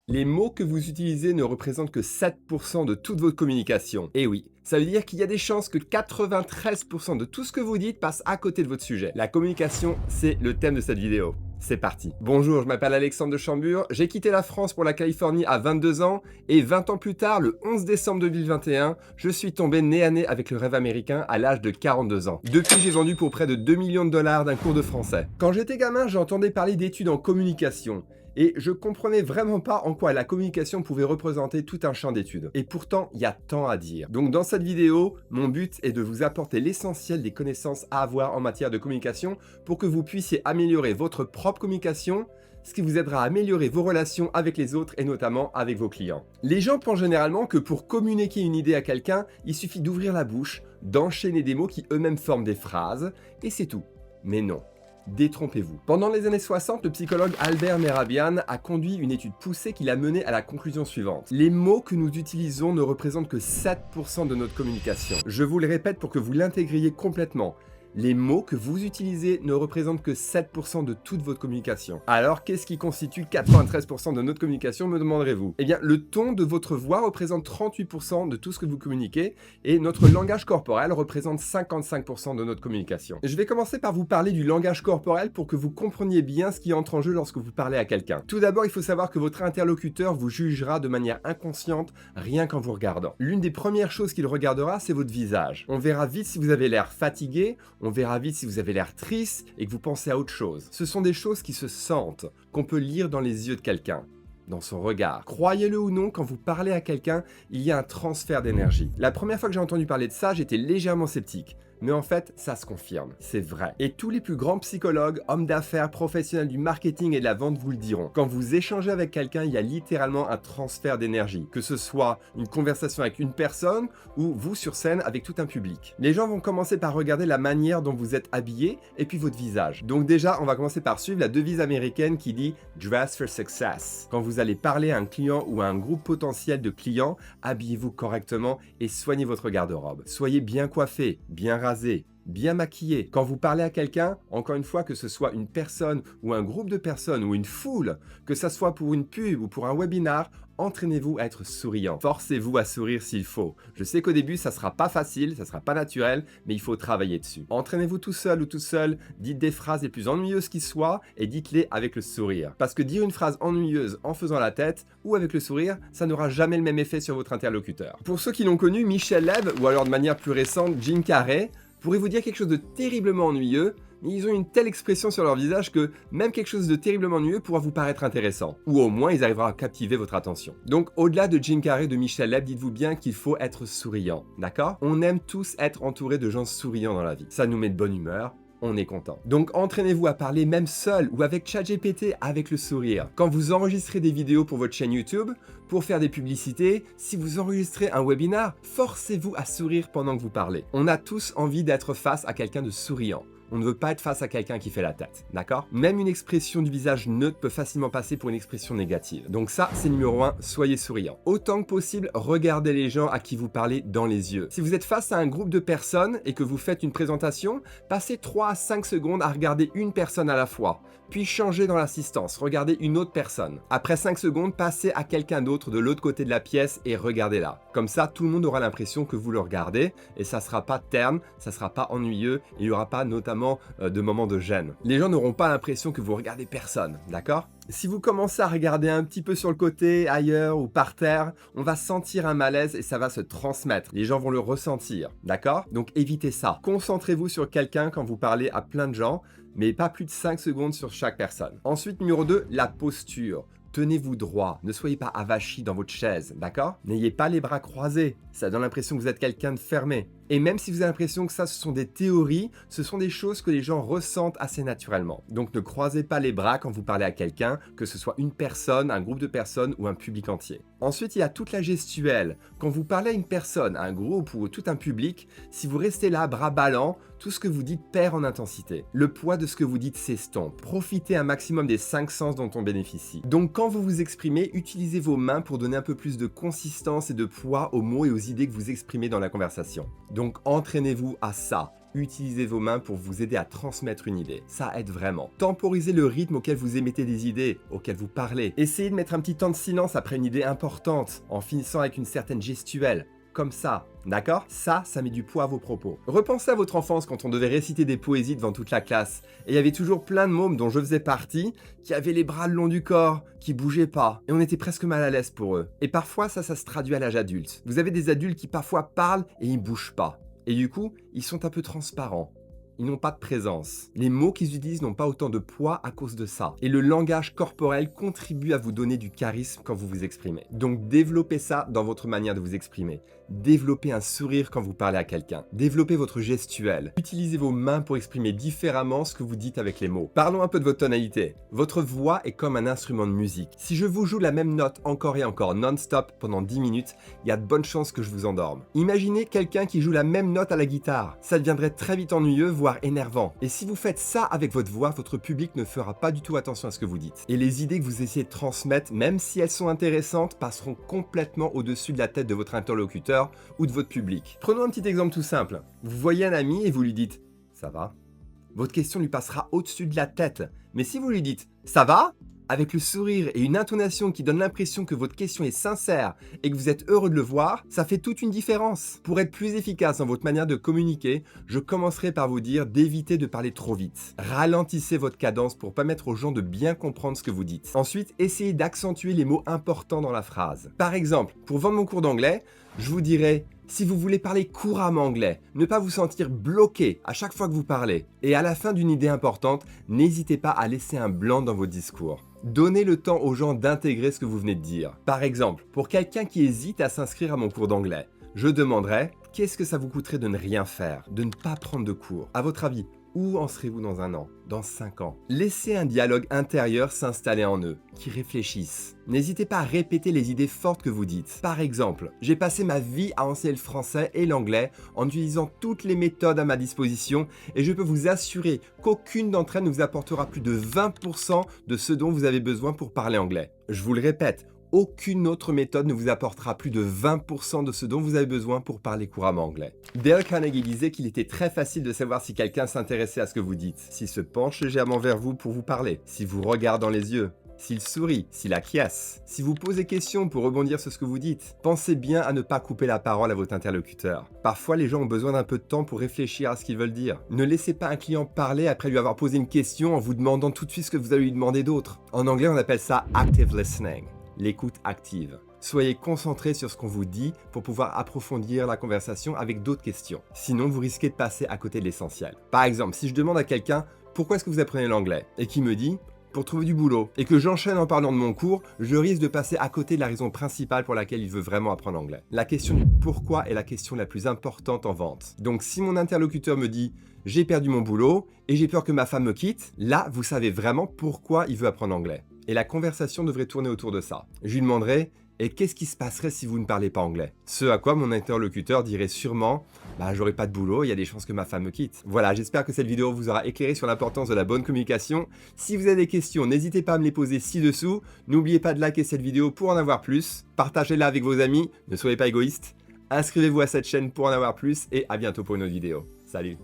Les mots que vous utilisez ne représentent que 7% de toute votre communication. Et oui, ça veut dire qu'il y a des chances que 93% de tout ce que vous dites passe à côté de votre sujet. La communication, c'est le thème de cette vidéo. C'est parti. Bonjour, je m'appelle Alexandre de Chambure, j'ai quitté la France pour la Californie à 22 ans et 20 ans plus tard, le 11 décembre 2021, je suis tombé nez à nez avec le rêve américain à l'âge de 42 ans. Depuis, j'ai vendu pour près de 2 millions de dollars d'un cours de français. Quand j'étais gamin, j'entendais parler d'études en communication. Et je comprenais vraiment pas en quoi la communication pouvait représenter tout un champ d'études. Et pourtant, il y a tant à dire. Donc dans cette vidéo, mon but est de vous apporter l'essentiel des connaissances à avoir en matière de communication pour que vous puissiez améliorer votre propre communication, ce qui vous aidera à améliorer vos relations avec les autres et notamment avec vos clients. Les gens pensent généralement que pour communiquer une idée à quelqu'un, il suffit d'ouvrir la bouche, d'enchaîner des mots qui eux-mêmes forment des phrases, et c'est tout. Mais non. Détrompez-vous. Pendant les années 60, le psychologue Albert Mehrabian a conduit une étude poussée qui l'a mené à la conclusion suivante. Les mots que nous utilisons ne représentent que 7% de notre communication. Je vous le répète pour que vous l'intégriez complètement. Les mots que vous utilisez ne représentent que 7% de toute votre communication. Alors, qu'est-ce qui constitue 93% de notre communication, me demanderez-vous? Eh bien, le ton de votre voix représente 38% de tout ce que vous communiquez et notre langage corporel représente 55% de notre communication. Je vais commencer par vous parler du langage corporel pour que vous compreniez bien ce qui entre en jeu lorsque vous parlez à quelqu'un. Tout d'abord, il faut savoir que votre interlocuteur vous jugera de manière inconsciente rien qu'en vous regardant. L'une des premières choses qu'il regardera, c'est votre visage. On verra vite si vous avez l'air fatigué, on verra vite si vous avez l'air triste et que vous pensez à autre chose. Ce sont des choses qui se sentent, qu'on peut lire dans les yeux de quelqu'un, dans son regard. Croyez-le ou non, quand vous parlez à quelqu'un, il y a un transfert d'énergie. La première fois que j'ai entendu parler de ça, j'étais légèrement sceptique. Mais en fait, ça se confirme, c'est vrai. Et tous les plus grands psychologues, hommes d'affaires, professionnels du marketing et de la vente vous le diront. Quand vous échangez avec quelqu'un, il y a littéralement un transfert d'énergie. Que ce soit une conversation avec une personne ou vous sur scène avec tout un public. Les gens vont commencer par regarder la manière dont vous êtes habillé et puis votre visage. Donc déjà, on va commencer par suivre la devise américaine qui dit « Dress for success ». Quand vous allez parler à un client ou à un groupe potentiel de clients, habillez-vous correctement et soignez votre garde-robe. Soyez bien coiffé, bien rasé, bien maquillé. Quand vous parlez à quelqu'un, encore une fois, que ce soit une personne ou un groupe de personnes ou une foule, que ce soit pour une pub ou pour un webinar, entraînez-vous à être souriant. Forcez-vous à sourire s'il faut. Je sais qu'au début, ça sera pas facile, ça sera pas naturel, mais il faut travailler dessus. Entraînez-vous tout seul ou tout seul, dites des phrases les plus ennuyeuses qui soient et dites-les avec le sourire. Parce que dire une phrase ennuyeuse en faisant la tête ou avec le sourire, ça n'aura jamais le même effet sur votre interlocuteur. Pour ceux qui l'ont connu, Michel Lev, ou alors de manière plus récente, Jim Carrey, pourrait vous dire quelque chose de terriblement ennuyeux, mais ils ont une telle expression sur leur visage que même quelque chose de terriblement ennuyeux pourra vous paraître intéressant. Ou au moins, ils arriveront à captiver votre attention. Donc, au-delà de Jim Carrey, de Michel Lev, dites-vous bien qu'il faut être souriant, d'accord? On aime tous être entourés de gens souriants dans la vie. Ça nous met de bonne humeur. On est content. Donc entraînez-vous à parler même seul ou avec ChatGPT avec le sourire. Quand vous enregistrez des vidéos pour votre chaîne YouTube, pour faire des publicités, si vous enregistrez un webinar, forcez-vous à sourire pendant que vous parlez. On a tous envie d'être face à quelqu'un de souriant. On ne veut pas être face à quelqu'un qui fait la tête, d'accord? Même une expression du visage neutre peut facilement passer pour une expression négative. Donc ça, c'est numéro 1, soyez souriant. Autant que possible, regardez les gens à qui vous parlez dans les yeux. Si vous êtes face à un groupe de personnes et que vous faites une présentation, passez 3 à 5 secondes à regarder une personne à la fois, puis changez dans l'assistance, regardez une autre personne. Après 5 secondes, passez à quelqu'un d'autre de l'autre côté de la pièce et regardez-la. Comme ça, tout le monde aura l'impression que vous le regardez et ça sera pas terne, ça sera pas ennuyeux, il n'y aura pas notamment de moments de gêne. Les gens n'auront pas l'impression que vous regardez personne, d'accord? Si vous commencez à regarder un petit peu sur le côté, ailleurs ou par terre, on va sentir un malaise et ça va se transmettre. Les gens vont le ressentir, d'accord? Donc évitez ça. Concentrez-vous sur quelqu'un quand vous parlez à plein de gens, mais pas plus de 5 secondes sur chaque personne. Ensuite, numéro 2, la posture. Tenez-vous droit, ne soyez pas avachi dans votre chaise, d'accord? N'ayez pas les bras croisés, ça donne l'impression que vous êtes quelqu'un de fermé. Et même si vous avez l'impression que ça, ce sont des théories, ce sont des choses que les gens ressentent assez naturellement. Donc ne croisez pas les bras quand vous parlez à quelqu'un, que ce soit une personne, un groupe de personnes ou un public entier. Ensuite, il y a toute la gestuelle. Quand vous parlez à une personne, à un groupe ou tout un public, si vous restez là, bras ballants, tout ce que vous dites perd en intensité. Le poids de ce que vous dites s'estompe. Profitez un maximum des 5 sens dont on bénéficie. Donc quand vous vous exprimez, utilisez vos mains pour donner un peu plus de consistance et de poids aux mots et aux idées que vous exprimez dans la conversation. Donc entraînez-vous à ça. utilisez vos mains pour vous aider à transmettre une idée. Ça aide vraiment. Temporisez le rythme auquel vous émettez des idées, auquel vous parlez. Essayez de mettre un petit temps de silence après une idée importante, en finissant avec une certaine gestuelle. Comme ça, d'accord? Ça met du poids à vos propos. Repensez à votre enfance quand on devait réciter des poésies devant toute la classe. Et il y avait toujours plein de mômes dont je faisais partie, qui avaient les bras le long du corps, qui bougeaient pas. Et on était presque mal à l'aise pour eux. Et parfois, ça se traduit à l'âge adulte. Vous avez des adultes qui parfois parlent et ils bougent pas. Et du coup, ils sont un peu transparents. Ils n'ont pas de présence. Les mots qu'ils utilisent n'ont pas autant de poids à cause de ça. Et le langage corporel contribue à vous donner du charisme quand vous vous exprimez. Donc développez ça dans votre manière de vous exprimer. Développez un sourire quand vous parlez à quelqu'un. Développez votre gestuelle. Utilisez vos mains pour exprimer différemment ce que vous dites avec les mots. Parlons un peu de votre tonalité. Votre voix est comme un instrument de musique. Si je vous joue la même note encore et encore non-stop pendant 10 minutes, il y a de bonnes chances que je vous endorme. Imaginez quelqu'un qui joue la même note à la guitare. Ça deviendrait très vite ennuyeux, voire énervant. Et si vous faites ça avec votre voix, votre public ne fera pas du tout attention à ce que vous dites. Et les idées que vous essayez de transmettre, même si elles sont intéressantes, passeront complètement au-dessus de la tête de votre interlocuteur ou de votre public. Prenons un petit exemple tout simple. Vous voyez un ami et vous lui dites « ça va ?» Votre question lui passera au-dessus de la tête. Mais si vous lui dites « ça va ?» avec le sourire et une intonation qui donne l'impression que votre question est sincère et que vous êtes heureux de le voir, ça fait toute une différence. Pour être plus efficace dans votre manière de communiquer, je commencerai par vous dire d'éviter de parler trop vite. Ralentissez votre cadence pour permettre aux gens de bien comprendre ce que vous dites. Ensuite, essayez d'accentuer les mots importants dans la phrase. Par exemple, pour vendre mon cours d'anglais, je vous dirais si vous voulez parler couramment anglais, ne pas vous sentir bloqué à chaque fois que vous parlez. Et à la fin d'une idée importante, n'hésitez pas à laisser un blanc dans vos discours. Donnez le temps aux gens d'intégrer ce que vous venez de dire. Par exemple, pour quelqu'un qui hésite à s'inscrire à mon cours d'anglais, je demanderais « Qu'est-ce que ça vous coûterait de ne rien faire, de ne pas prendre de cours ?» À votre avis, où en serez-vous dans 1 an, dans 5 ans? Laissez un dialogue intérieur s'installer en eux, qui réfléchissent. N'hésitez pas à répéter les idées fortes que vous dites. Par exemple, j'ai passé ma vie à enseigner le français et l'anglais en utilisant toutes les méthodes à ma disposition et je peux vous assurer qu'aucune d'entre elles ne vous apportera plus de 20% de ce dont vous avez besoin pour parler anglais. Je vous le répète, aucune autre méthode ne vous apportera plus de 20% de ce dont vous avez besoin pour parler couramment anglais. Dale Carnegie disait qu'il était très facile de savoir si quelqu'un s'intéressait à ce que vous dites, s'il se penche légèrement vers vous pour vous parler, s'il vous regarde dans les yeux, s'il sourit, s'il acquiesce, si vous posez question pour rebondir sur ce que vous dites. Pensez bien à ne pas couper la parole à votre interlocuteur. Parfois, les gens ont besoin d'un peu de temps pour réfléchir à ce qu'ils veulent dire. Ne laissez pas un client parler après lui avoir posé une question en vous demandant tout de suite ce que vous allez lui demander d'autre. En anglais, on appelle ça active listening. L'écoute active. Soyez concentré sur ce qu'on vous dit pour pouvoir approfondir la conversation avec d'autres questions. Sinon, vous risquez de passer à côté de l'essentiel. Par exemple, si je demande à quelqu'un « Pourquoi est-ce que vous apprenez l'anglais ?» et qu'il me dit « Pour trouver du boulot » et que j'enchaîne en parlant de mon cours, je risque de passer à côté de la raison principale pour laquelle il veut vraiment apprendre l'anglais. La question du pourquoi est la question la plus importante en vente. Donc si mon interlocuteur me dit « J'ai perdu mon boulot et j'ai peur que ma femme me quitte », là, vous savez vraiment pourquoi il veut apprendre l'anglais. Et la conversation devrait tourner autour de ça. Je lui demanderai « Et qu'est-ce qui se passerait si vous ne parlez pas anglais ?» Ce à quoi mon interlocuteur dirait sûrement « Bah j'aurai pas de boulot, il y a des chances que ma femme me quitte. » Voilà, j'espère que cette vidéo vous aura éclairé sur l'importance de la bonne communication. Si vous avez des questions, n'hésitez pas à me les poser ci-dessous. N'oubliez pas de liker cette vidéo pour en avoir plus. Partagez-la avec vos amis, ne soyez pas égoïstes. Inscrivez-vous à cette chaîne pour en avoir plus et à bientôt pour une autre vidéo. Salut!